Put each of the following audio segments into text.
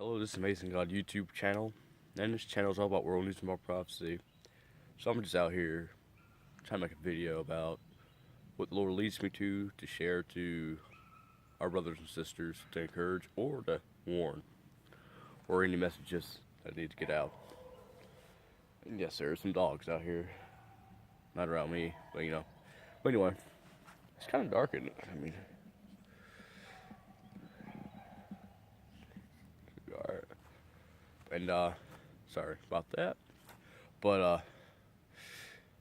Hello, this is Amazing God YouTube channel, and this channel is all about world news and more prophecy. So I'm just out here trying to make a video about what the Lord leads me to share to our brothers and sisters, to encourage or to warn, or any messages that need to get out. And yes, there are some dogs out here, not around me, but you know. But anyway, it's kind of dark, isn't it? Alright. And sorry about that, but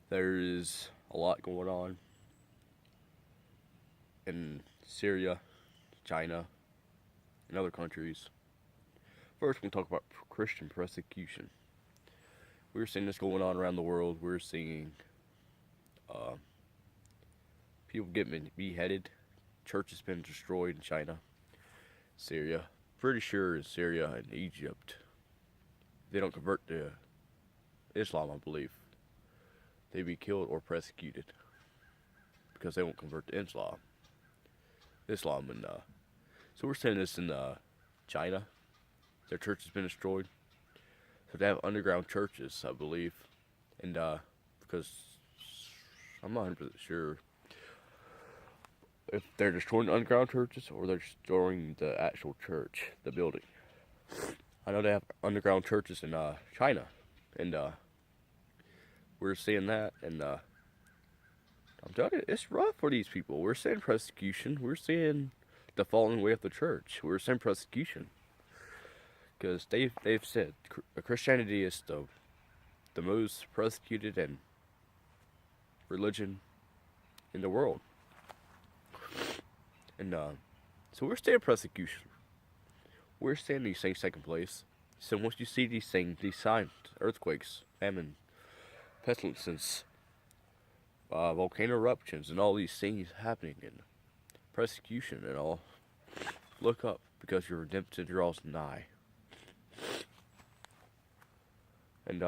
there is a lot going on in Syria, China, and other countries. First, we're going to talk about Christian persecution. We're seeing this going on around the world. We're seeing people getting beheaded, churches been destroyed in China, Syria. Pretty sure in Syria and Egypt, they don't convert to Islam, I believe. They be killed or persecuted because they won't convert to Islam, and so we're seeing this in China. Their church has been destroyed. So they have underground churches, I believe, and because I'm not 100% sure if they're destroying the underground churches or they're destroying the actual church, the building. I know they have underground churches in China, and we're seeing that, and I'm telling you, it's rough for these people. We're seeing persecution. We're seeing the falling away of the church. We're seeing persecution because they've said Christianity is the most persecuted and religion in the world, and so we're seeing persecution. We're seeing these things taking place. So once you see these things, these signs, earthquakes, famine, pestilences, volcano eruptions, and all these things happening, and persecution and all, look up, because your redemption draws nigh. And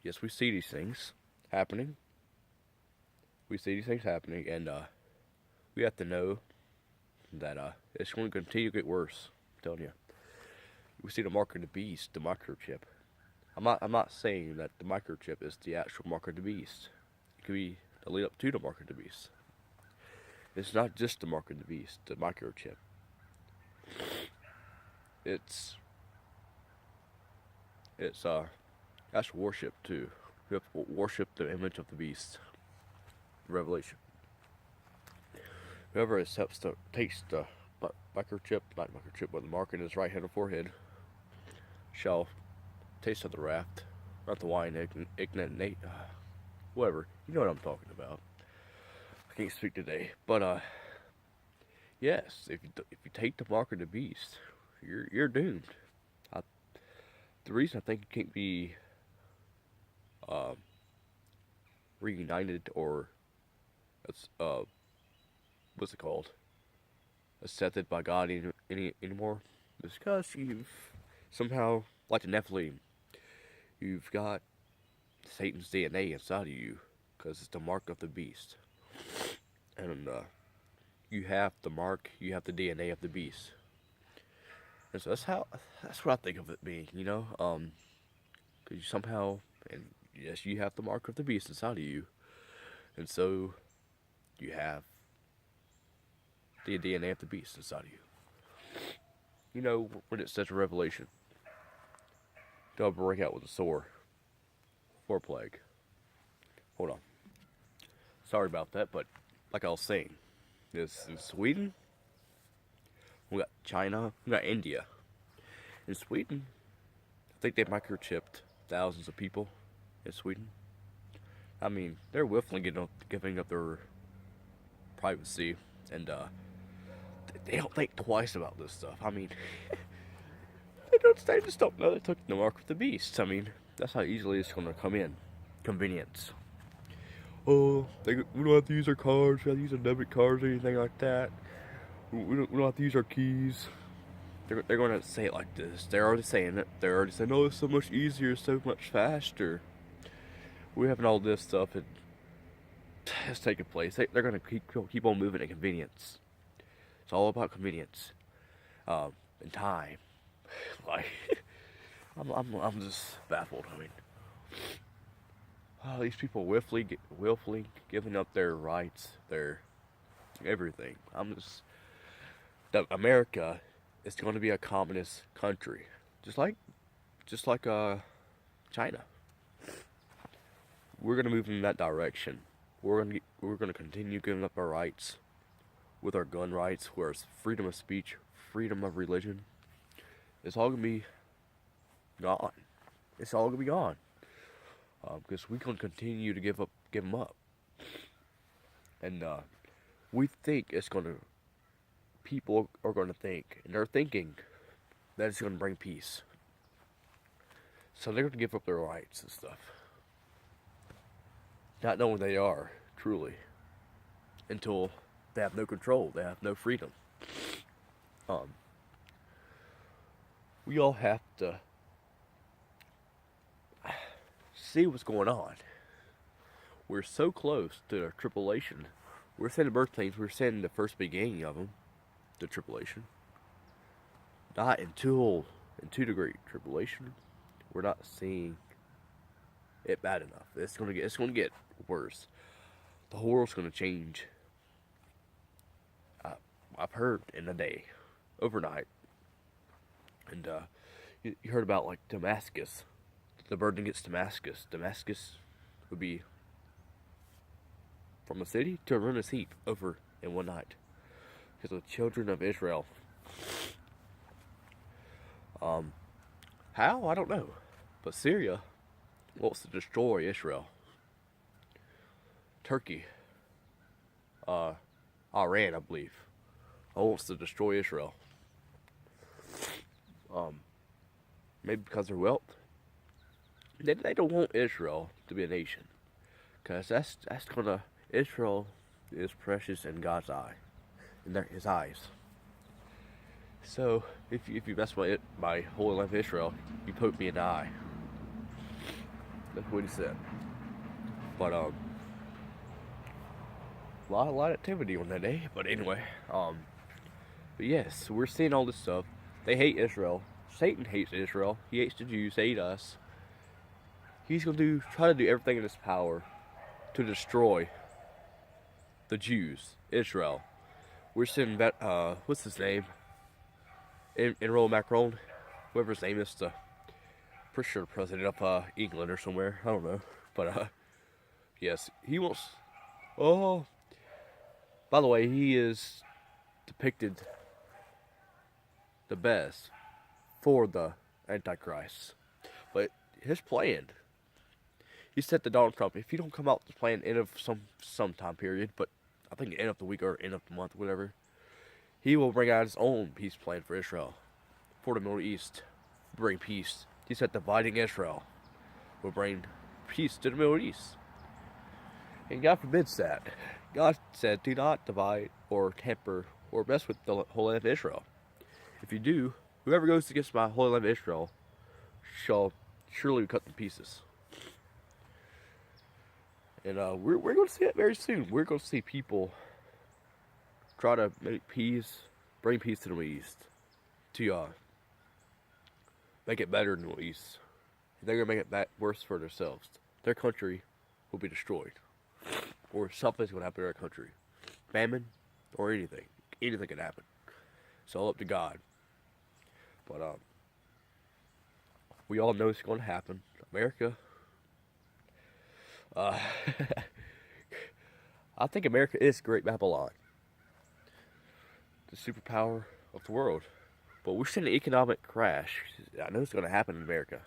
yes, we see these things happening. And we have to know that it's going to continue to get worse. I'm telling you. We see the mark of the beast, the microchip. I'm not saying that the microchip is the actual mark of the beast. It could be the lead up to the mark of the beast. It's not just the mark of the beast, the microchip. It's that's worship too. We have to worship the image of the beast. Revelation. Whoever accepts takes the microchip, not microchip, but the mark in his right hand and forehead, shall taste of the wrath, not the wine, ignite, whatever. You know what I'm talking about. I can't speak today, but yes, if you take the mark of the beast, you're doomed. The reason I think you can't be reunited or what's it called? Accepted by God anymore is because you've somehow, like the Nephilim, you've got Satan's DNA inside of you, because it's the mark of the beast, and you have the mark, you have the DNA of the beast, and so that's what I think of it being, you know, because you somehow, and yes, you have the mark of the beast inside of you, and so you have the DNA of the beast inside of you. You know, when it says in Revelation, they'll break out with a sword or a plague. Hold on. Sorry about that, but like I was saying, this in Sweden, we got China, we got India. In Sweden, I think they microchipped thousands of people in Sweden. I mean, they're willfully giving up their privacy, and they don't think twice about this stuff. I mean, they just don't know they took the mark of the beast. I mean, that's how easily it's going to come in. Convenience. Oh, we don't have to use our cards, we don't have to use our debit cards or anything like that. We don't have to use our keys. They're going to say it like this. They're already saying it. They're already saying, oh, it's so much easier, so much faster. We're having all this stuff, and it's taking place. They're going to keep on moving at convenience. It's all about convenience. in time. Like, I'm just baffled. I mean, these people willfully giving up their rights, their everything. America is going to be a communist country, just like China. We're gonna move in that direction. We're gonna continue giving up our rights, with our gun rights, where it's freedom of speech, freedom of religion. It's all gonna be gone. It's all gonna be gone, because we're gonna continue to give them up, and we think it's gonna. People are gonna think, and they're thinking that it's gonna bring peace. So they're gonna give up their rights and stuff, not knowing they are truly, until they have no control, they have no freedom. Um, we all have to see what's going on. We're so close to the tribulation. We're seeing the birth pains. We're seeing the first beginning of them, the tribulation. Not until in 2-degree tribulation, we're not seeing it bad enough. It's gonna get worse. The whole world's gonna change. I've heard in a day, overnight, and you heard about like Damascus, the burden against Damascus. Damascus would be from a city to a ruinous heap over in one night, because of the children of Israel. How? I don't know, but Syria wants to destroy Israel. Turkey, Iran, I believe, wants to destroy Israel. Maybe because of their wealth. They don't want Israel to be a nation, because that's gonna. Israel is precious in God's eye, in His eyes. So if you mess with my holy land of Israel, you poke me in the eye. That's what he said. But a lot of activity on that day. But anyway, but yes, we're seeing all this stuff. They hate Israel. Satan hates Israel. He hates the Jews. They hate us. He's gonna try to do everything in his power to destroy the Jews, Israel. We're seeing that. What's his name? Emmanuel Macron, whoever his name is, the pretty sure the president of England or somewhere. I don't know, but yes, he wants. Oh, by the way, he is depicted the best for the Antichrist. But his plan, he said to Donald Trump, if you don't come out with the plan end of some time period, but I think end of the week or end of the month, whatever, he will bring out his own peace plan for Israel, for the Middle East, bring peace. He said dividing Israel will bring peace to the Middle East. And God forbids that. God said, do not divide or tamper or mess with the Holy Land of Israel. If you do, whoever goes against my Holy Land of Israel shall surely be cut to pieces. And we're going to see it very soon. We're going to see people try to make peace, bring peace to the Middle East, to make it better in the Middle East. They're going to make it worse for themselves. Their country will be destroyed. Or something's going to happen to their country. Famine or anything. Anything can happen. It's all up to God. But we all know it's going to happen. America. I think America is Great Babylon, the superpower of the world. But we're seeing an economic crash. I know it's going to happen in America.